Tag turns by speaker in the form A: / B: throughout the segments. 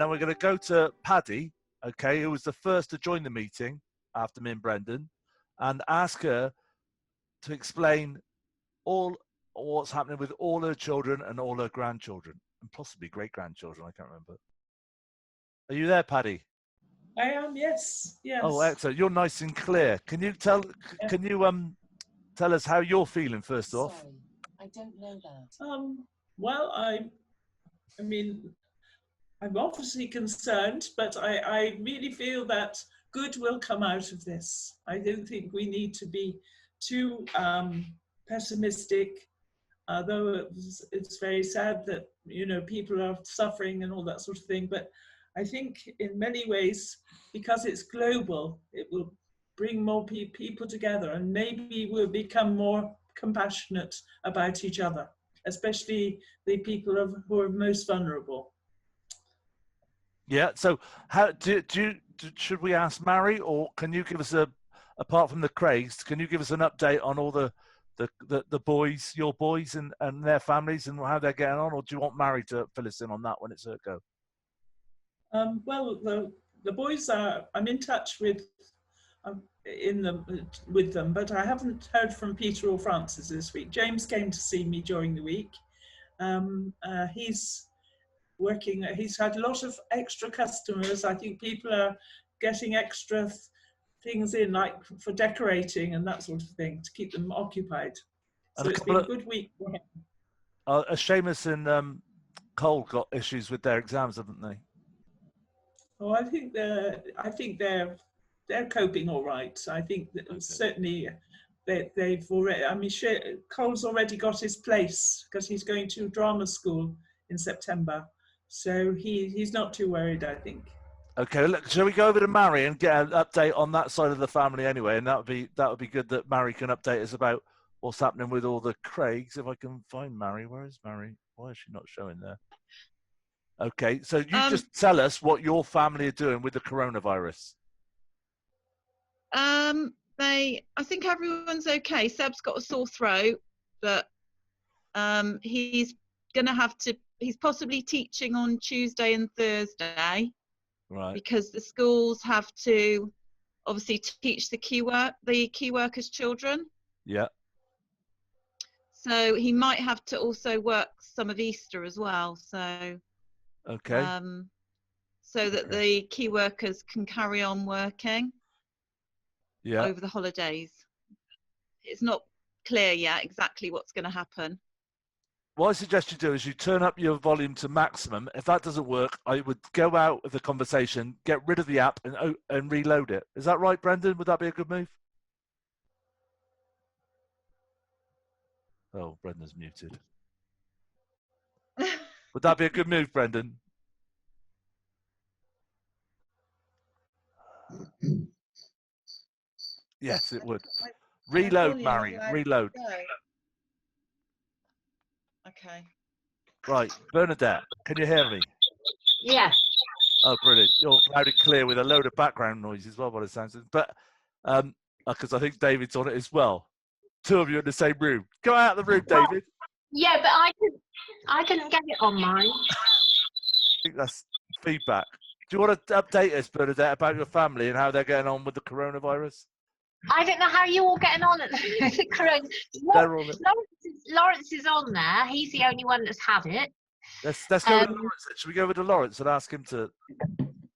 A: then we're going to go to Paddy, okay, who was the first to join the meeting after me and Brendan, and ask her to explain all what's happening with all her children and all her grandchildren, and possibly great-grandchildren, I can't remember. Are you there, Paddy?
B: I am, yes.
A: Oh, excellent. You're nice and clear. Can you tell us how you're feeling first off?
C: Sorry, I don't know that.
B: Well, I mean, I'm obviously concerned, but I really feel that good will come out of this. I don't think we need to be too pessimistic, although it's very sad that, you know, people are suffering and all that sort of thing. But I think in many ways, because it's global, it will bring more people together, and maybe we'll become more compassionate about each other, especially the people who are most vulnerable.
A: Yeah. So, how should we ask Mary, or can you give us apart from the Craigs, can you give us an update on all the boys, your boys, and their families, and how they're getting on, or do you want Mary to fill us in on that when it's her go?
B: Well, the boys I'm in touch with them, but I haven't heard from Peter or Francis this week. James came to see me during the week. He's working. He's had a lot of extra customers. I think people are getting extra things in, like for decorating and that sort of thing, to keep them occupied. So it's been a good week for him.
A: Seamus and Cole got issues with their exams, haven't they?
B: Oh, I think they're coping all right. I think that certainly they've already. I mean, Cole's already got his place because he's going to drama school in September, so he's not too worried, I think.
A: Okay, look, shall we go over to Mary and get an update on that side of the family anyway? And that would be good that Mary can update us about what's happening with all the Craigs. If I can find Mary, where is Mary? Why is she not showing there? Okay, so you just tell us what your family are doing with the coronavirus.
D: I think everyone's okay. Seb's got a sore throat, but he's possibly teaching on Tuesday and Thursday.
A: Right.
D: Because the schools have to obviously teach the key workers' children.
A: Yeah.
D: So he might have to also work some of Easter as well. So
A: okay.
D: So that the key workers can carry on working.
A: Yeah.
D: Over the holidays. It's not clear yet exactly what's going to happen.
A: What I suggest you do is you turn up your volume to maximum. If that doesn't work, I would go out of the conversation, get rid of the app, and reload it. Is that right, Brendan? Would that be a good move? Oh, Brendan's muted. Would that be a good move, Brendan? Yes, it would. Reload, Mary. Reload.
D: Okay.
A: Right, Bernadette, can you hear me?
E: Yes.
A: Oh, brilliant. You're loud and clear with a load of background noise as well, by the sounds of it. But, because I think David's on it as well. Two of you in the same room. Go out of the room, David.
E: Yeah, but I couldn't get it on mine.
A: I think that's feedback. Do you want to update us, Bernadette, about your family and how they're getting on with the coronavirus?
E: I don't know how you all getting on at the corona. Lawrence is on there. He's the only one that's had it.
A: Let's go to Lawrence. Should we go over to Lawrence and ask him to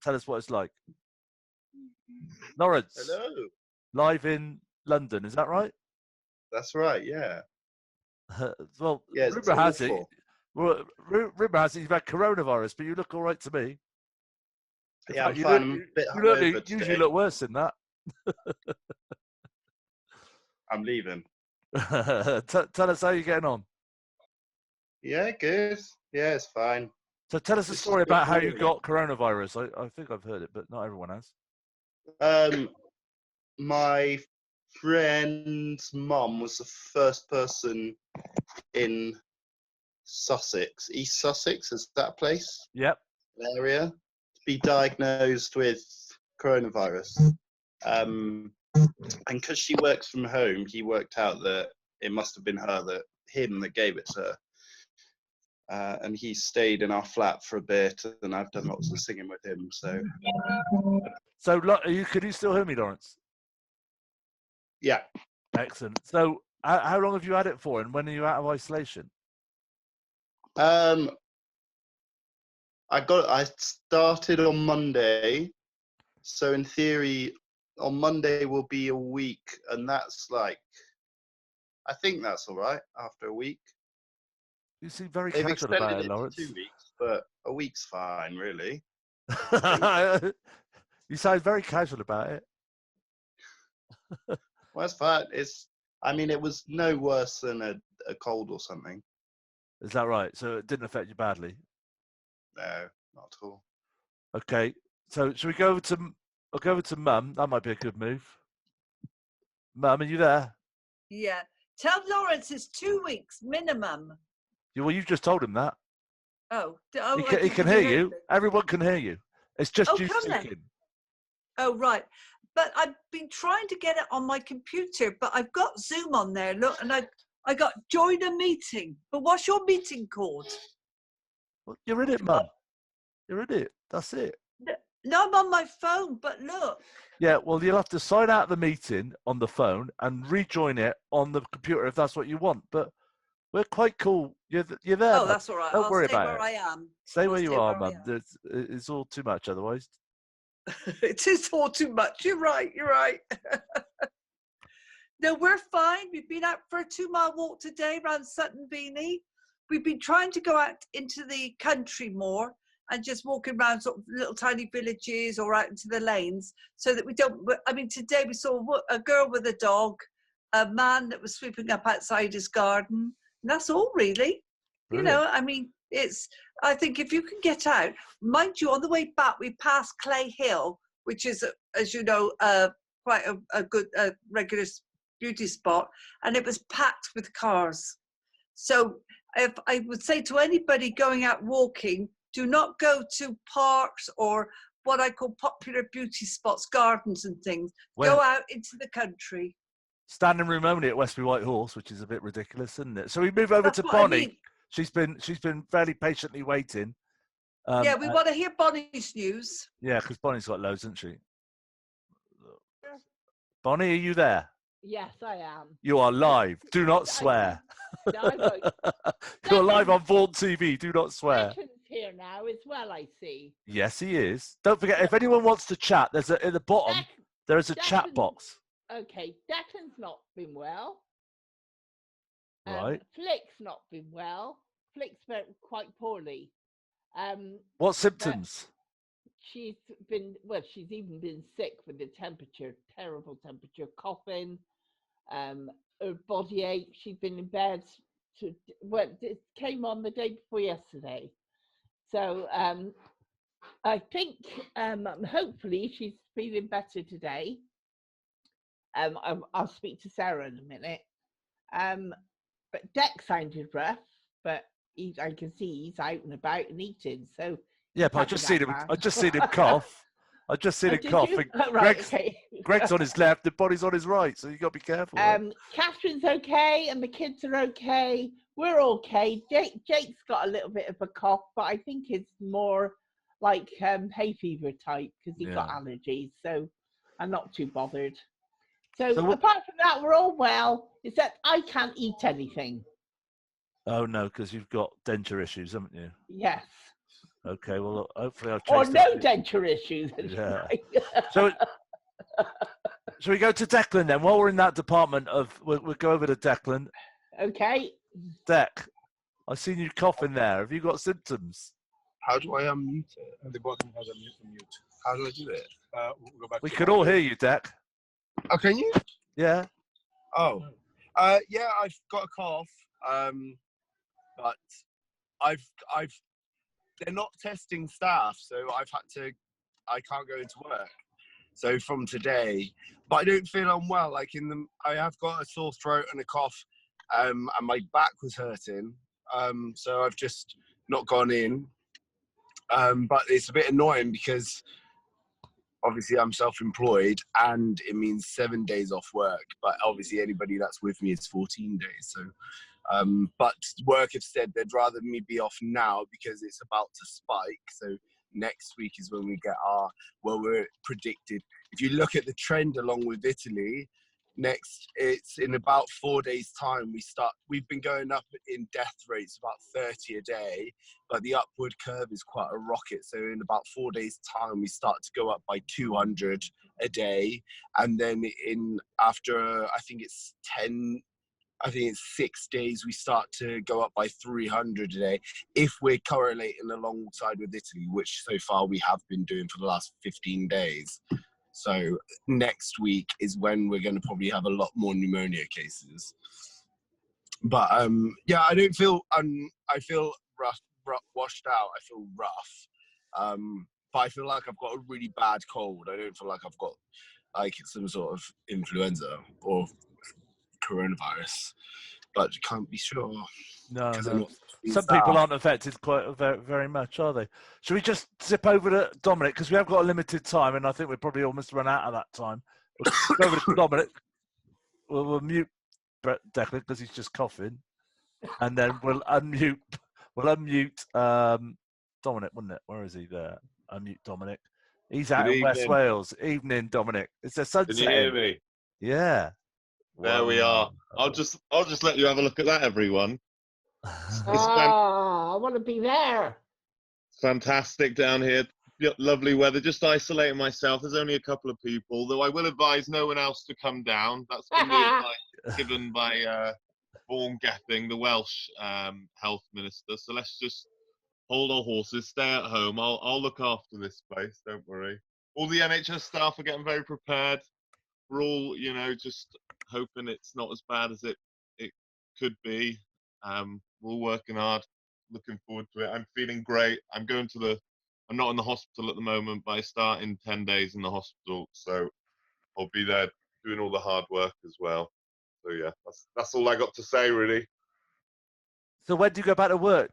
A: tell us what it's like? Lawrence.
F: Hello.
A: Live in London, is that right?
F: That's right, yeah.
A: Well,
F: yeah,
A: rumor has it you've had coronavirus, but you look all right to me.
F: Yeah, I'm fine. I'm a bit hungover
A: you usually look worse than that.
F: I'm leaving.
A: Tell us how you're getting on.
F: Yeah, good. Yeah, it's fine.
A: So tell us a story about how you got coronavirus. I think I've heard it, but not everyone has.
F: My friend's mum was the first person in Sussex, East Sussex, is that place?
A: Yep.
F: Area, to be diagnosed with coronavirus. And because she works from home, he worked out that it must have been him that gave it to her. and he stayed in our flat for a bit, and I've done lots of singing with him. So
A: Can you still hear me, Lawrence?
F: yeah,
A: Excellent. So how long have you had it for, and when are you out of isolation?
F: I started on Monday, so in theory, on Monday will be a week, and that's like, I think that's all right after a week.
A: You seem very
F: They've
A: casual
F: extended
A: about it,
F: it
A: Lawrence.
F: to 2 weeks, but a week's fine, really.
A: You sound very casual about it.
F: Well, that's fine. It was no worse than a cold or something.
A: Is that right? So it didn't affect you badly?
F: No, not at all.
A: Okay. So should we go over to? I'll go over to Mum. That might be a good move. Mum, are you there?
G: Yeah. Tell Lawrence it's 2 weeks minimum.
A: Well, you've just told him that.
G: Oh,
A: He can hear you. Everyone can hear you. It's just you
G: come then.
A: speaking.
G: Oh, right. But I've been trying to get it on my computer, but I've got Zoom on there. Look, and I got join a meeting. But what's your meeting called?
A: Well, you're in it, Mum. You're in it. That's it.
G: No, I'm on my phone, but look.
A: Yeah, well, you'll have to sign out the meeting on the phone and rejoin it on the computer if that's what you want. But we're quite cool. You're there.
G: Oh,
A: Mum.
G: that's all right.
A: Don't
G: I'll
A: worry
G: stay
A: about
G: where
A: it.
G: I am.
A: Stay
G: I'll
A: where you
G: stay
A: are,
G: where I
A: Mum. It's all too much otherwise.
G: It is all too much. You're right. You're right. No, we're fine. We've been out for a 2-mile walk today around Sutton Beanie. We've been trying to go out into the country more and just walking around sort of little tiny villages or out into the lanes so that we don't. I mean, today we saw a girl with a dog, a man that was sweeping up outside his garden. And that's all really.
A: Brilliant.
G: You know, I mean, I think if you can get out, mind you, on the way back, we passed Clay Hill, which is, as you know, quite a good regular beauty spot, and it was packed with cars. So if I would say to anybody going out walking, do not go to parks or what I call popular beauty spots, gardens and things. Go out into the country.
A: Standing room only at Westbury White Horse, which is a bit ridiculous, isn't it? So we move over
G: That's
A: to
G: what
A: Bonnie.
G: I mean.
A: She's been fairly patiently waiting.
G: Yeah, we want to hear Bonnie's news.
A: Yeah, because Bonnie's got loads, hasn't she? Bonnie, are you there?
H: Yes, I am.
A: You are live. Do not swear.
H: No, I won't.
A: You're live on Vaughan TV. Do not swear.
H: Declan's here now as well, I see.
A: Yes, he is. Don't forget, if anyone wants to chat, there's at the bottom. There is a chat box.
H: Okay, Declan's not been well.
A: Right.
H: Flick's not been well. Flick's felt quite poorly.
A: What symptoms?
H: She's even been sick with the temperature, terrible temperature, coughing, her body ache. She's been in bed. It came on the day before yesterday. So I think hopefully she's feeling better today. I'll speak to Sarah in a minute. But Deck sounded rough, but I can see he's out and about and eating. So
A: yeah, but I just seen him cough. I just seen him cough.
H: Right, okay.
A: Greg's on his left, the body's on his right, so you got to be careful.
H: Catherine's okay, and the kids are okay. We're okay. Jake's got a little bit of a cough, but I think it's more like hay fever type because he's got allergies. So I'm not too bothered. So apart from that, we're all well. Except I can't eat anything.
A: Oh no, because you've got denture issues, haven't you?
H: Yes.
A: Okay, well, hopefully I'll
H: Or
A: change
H: no denture issues.
A: Yeah. So, shall we go to Declan then? While we're in that department we'll go over to Declan.
H: Okay.
A: Dec, I've seen you coughing there. Have you got symptoms?
I: How do I unmute it? At the bottom has a mute. How do I do it? We'll go back
A: We can all hear you, Dec.
I: Oh, can you?
A: Yeah.
I: Oh. Yeah, I've got a cough. But they're not testing staff, so I can't go into work. So from today, but I don't feel unwell. I have got a sore throat and a cough, and my back was hurting. So I've just not gone in. But it's a bit annoying because obviously I'm self-employed and it means 7 days off work. But obviously anybody that's with me is 14 days. So But work have said they'd rather me be off now because it's about to spike. So next week is when we get we're predicted. If you look at the trend along with Italy, it's in about 4 days' time we've been going up in death rates about 30 a day, but the upward curve is quite a rocket. So in about 4 days' time we start to go up by 200 a day, and then after I think it's 6 days we start to go up by 300 a day if we're correlating alongside with Italy, which so far we have been doing for the last 15 days. So next week is when we're going to probably have a lot more pneumonia cases. But yeah, I don't feel I feel rough, washed out. I feel rough. But I feel like I've got a really bad cold. I don't feel like I've got like some sort of influenza or coronavirus, but you can't be sure.
A: No.
I: No.
A: Some people aren't affected quite very, very much, are they? Should we just zip over to Dominic, because we have got a limited time, and I think we're probably almost run out of that time. We'll go over to Dominic. We'll mute Declan because he's just coughing, and then we'll unmute. Dominic, wouldn't it? Where is he? There. Unmute Dominic. He's out in West Wales. Evening, Dominic. It's a sunset.
J: Can you hear me?
A: Yeah.
J: There we are. I'll just let you have a look at that, everyone.
H: I want to be there.
J: Fantastic down here. Lovely weather. Just isolating myself. There's only a couple of people, though I will advise no one else to come down. That's been the advice given by Vaughan Family, the Welsh health minister. So let's just hold our horses, stay at home. I'll look after this place. Don't worry. All the NHS staff are getting very prepared. We're all, just hoping it's not as bad as it could be. We're all working hard, looking forward to it. I'm feeling great. I'm not in the hospital at the moment, but I start in 10 days in the hospital, so I'll be there doing all the hard work as well. So yeah, that's all I got to say really.
A: So when do you go back to work,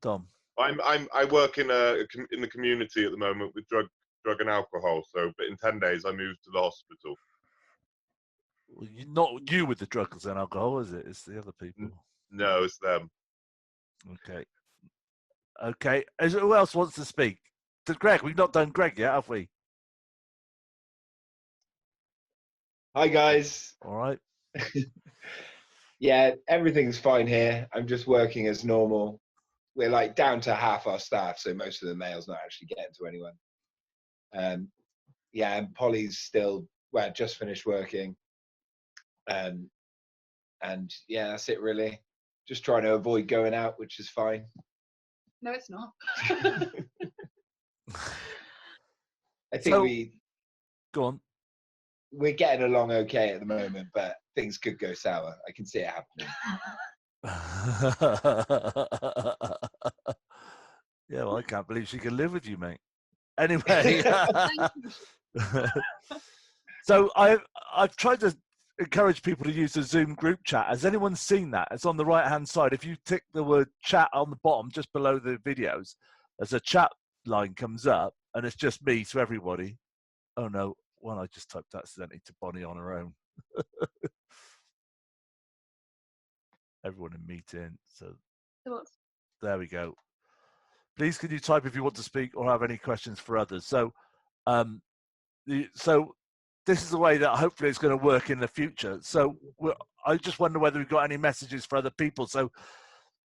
A: Dom?
J: I work in the community at the moment with drug and alcohol. So, but in 10 days I move to the hospital.
A: Well, not you with the drugs and alcohol, is it? It's the other people.
J: No, it's them.
A: Okay. Who else wants to speak? To Greg. We've not done Greg yet, have we?
K: Hi, guys.
A: All right.
K: Yeah, everything's fine here. I'm just working as normal. We're like down to half our staff, so most of the mail's not actually getting to anyone. Yeah, and Polly's still, just finished working. And yeah, that's it really. Just trying to avoid going out, which is fine.
L: No, it's not.
K: I think
A: go on.
K: We're getting along okay at the moment, but things could go sour. I can see it happening.
A: Yeah, well, I can't believe she can live with you, mate. Anyway, so I've tried to encourage people to use the Zoom group chat. Has anyone seen that? It's on the right-hand side. If you tick the word chat on the bottom, just below the videos, there's a chat line comes up, and it's just me to everybody. Oh, no. Well, I just typed accidentally to Bonnie on her own. Everyone in meeting. So there we go. Please, can you type if you want to speak or have any questions for others? So, this is the way that hopefully it's going to work in the future. So I just wonder whether we've got any messages for other people. So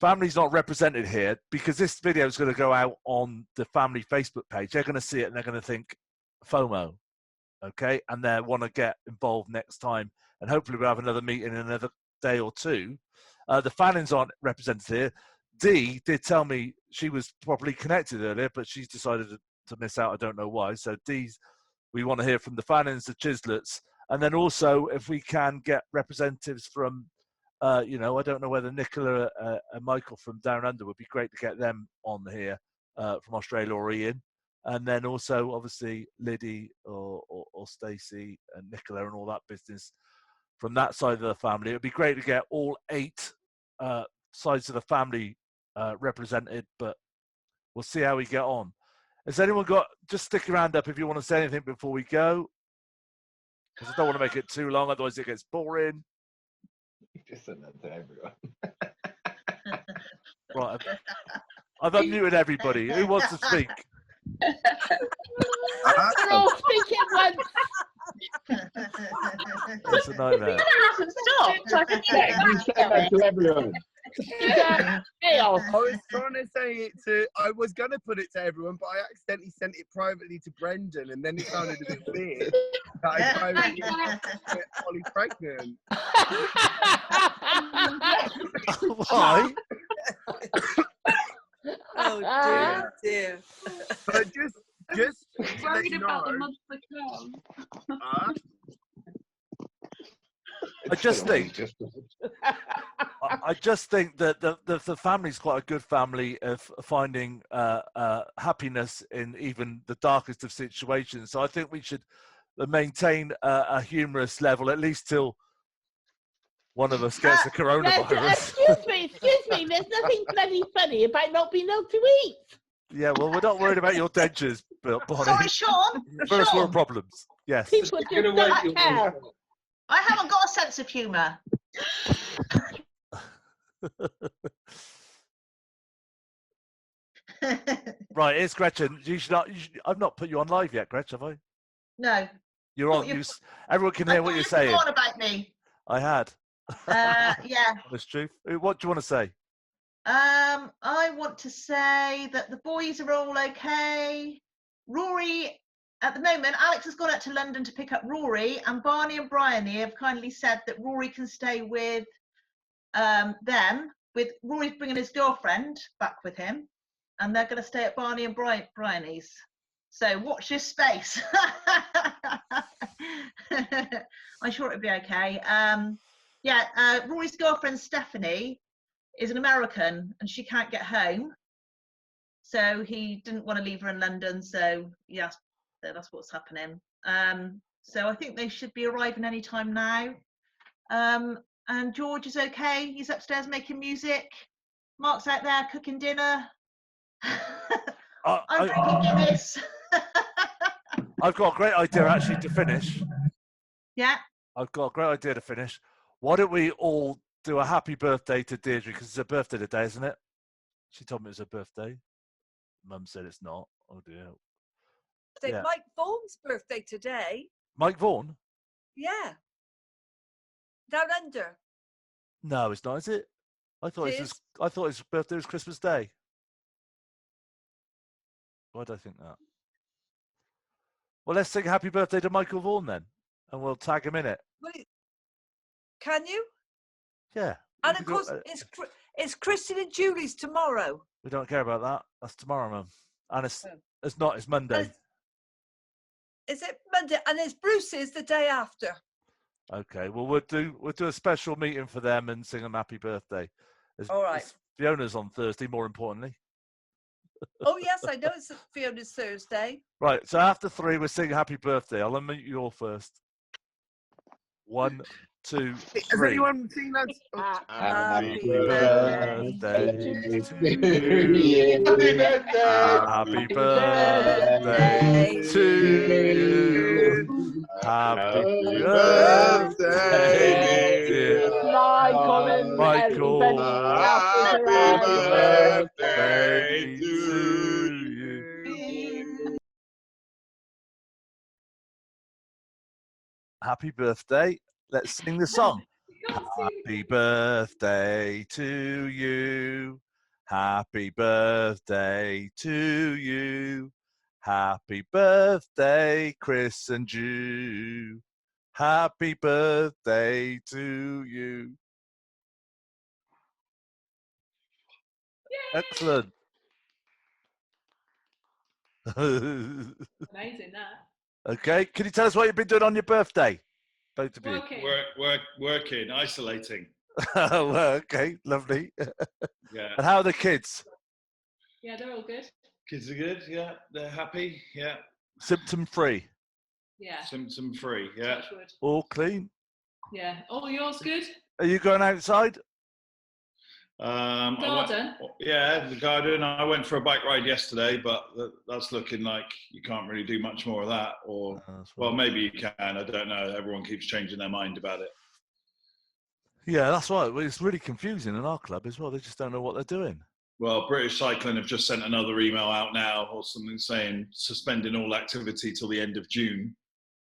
A: family's not represented here because this video is going to go out on the family Facebook page. They're going to see it and they're going to think FOMO, okay? And they want to get involved next time. And hopefully we'll have another meeting in another day or two. The Fannings aren't represented here. Dee did tell me she was properly connected earlier, but she's decided to miss out. I don't know why. So Dee's, we want to hear from the Fannings, the Chislets, and then also if we can get representatives from, I don't know whether Nicola and Michael from Down Under would be great to get them on here from Australia or Ian. And then also obviously Liddy or Stacey and Nicola and all that business from that side of the family. It would be great to get all 8 sides of the family represented, but we'll see how we get on. Has anyone just stick your hand up if you want to say anything before we go, because I don't want to make it too long, otherwise it gets boring.
K: Just send that to everyone.
A: Right. I've unmuted everybody. Who wants to speak?
H: Hello, speak at once.
A: It's a nightmare.
K: You say that to everyone.
H: Neil.
I: I was trying to say it to. I was gonna put it to everyone, but I accidentally sent it privately to Brendan, and then it sounded a bit weird. That I privately get Polly pregnant.
A: Why?
G: Oh dear, dear.
I: But just to let
L: Worried
I: you
L: about the
I: know,
L: months to come.
A: I just think I just think that the family's quite a good family of finding happiness in even the darkest of situations. So I think we should maintain a humorous level at least till one of us gets the coronavirus.
H: Excuse me. There's nothing bloody funny about not being able to eat.
A: Yeah, well, we're not worried about your dentures, Bonnie.
M: Sorry, Sean.
A: First
M: Sean,
A: world problems. Yes.
H: People just don't care.
M: I haven't got a sense of humour.
A: Right, it's Gretchen. I've not put you on live yet, Gretchen, have I?
M: No.
A: You're on. Everyone can hear what you're saying.
M: On about me.
A: I had.
M: Yeah.
A: Honest truth. What do you want to say?
M: I want to say that the boys are all okay. Rory, at the moment, Alex has gone out to London to pick up Rory, and Barney and Bryony have kindly said that Rory can stay with them. With Rory's bringing his girlfriend back with him, and they're going to stay at Barney and Bryony's. So watch this space. I'm sure it'll be okay. Rory's girlfriend Stephanie is an American and she can't get home, so he didn't want to leave her in London. So yes, that's what's happening. So I think they should be arriving any time now. And George is okay. He's upstairs making music. Mark's out there cooking dinner. I'm drinking Guinness.
A: I've got a great idea actually to finish.
M: Yeah.
A: I've got a great idea to finish. Why don't we all do a happy birthday to Deirdre, because it's her birthday today, isn't it? She told me it was her birthday. Mum said it's not. Oh dear.
G: It's Mike Vaughan's birthday today.
A: Mike Vaughan?
G: Yeah. Down under.
A: No, it's not, is it? I thought his birthday was Christmas Day. Why do I think that? Well, let's sing happy birthday to Michael Vaughan then, and we'll tag him in it.
G: Can you?
A: Yeah.
G: And of course, it's Christian and Julie's tomorrow.
A: We don't care about that. That's tomorrow, Mum. And it's Monday.
G: Is it Monday? And it's Bruce's the day after.
A: Okay. Well, we'll do a special meeting for them and sing them happy birthday.
G: All right.
A: Fiona's on Thursday, more importantly.
G: Oh yes, I know it's Fiona's Thursday.
A: Right. So after 3, we're singing happy birthday. I'll unmute you all first. 1, 2, 3.
I: Has anyone seen that?
A: Happy birthday to you. Happy birthday to you. Happy birthday, dear Michael. Happy birthday to you. Happy birthday. Let's sing the song. Happy birthday to you. Happy birthday to you. Happy birthday, Chris and Jew. Happy birthday to you. Yay! Excellent.
L: Amazing that.
A: Okay, can you tell us what you've been doing on your birthday? Both of you.
N: Working, isolating.
A: Well, okay, lovely.
N: Yeah.
A: And how are the kids?
L: Yeah, they're all good.
N: Kids are good. Yeah, they're happy. Yeah.
A: Symptom free.
L: Yeah.
N: Symptom free. Yeah.
L: Touchwood.
A: All clean.
L: Yeah. Oh, yours good?
A: Are you going outside?
L: Garden?
N: The garden. I went for a bike ride yesterday, but that's looking like you can't really do much more of that. Or, well, maybe you can. I don't know. Everyone keeps changing their mind about it.
A: Yeah, that's right. Well, it's really confusing in our club as well. They just don't know what they're doing.
N: Well, British Cycling have just sent another email out now or something saying suspending all activity till the end of June.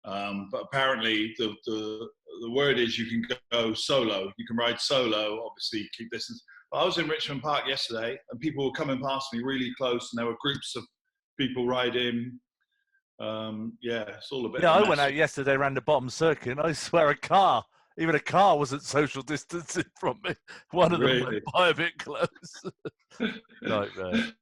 N: But apparently the word is you can go solo. You can ride solo, obviously keep distance. But I was in Richmond Park yesterday and people were coming past me really close and there were groups of people riding. Yeah, it's all a bit
A: Yeah,
N: of a
A: I
N: mess.
A: went out yesterday around the bottom circuit and I swear even a car wasn't social distancing from me. One of them
N: Really?
A: went by a bit close. Nightmare.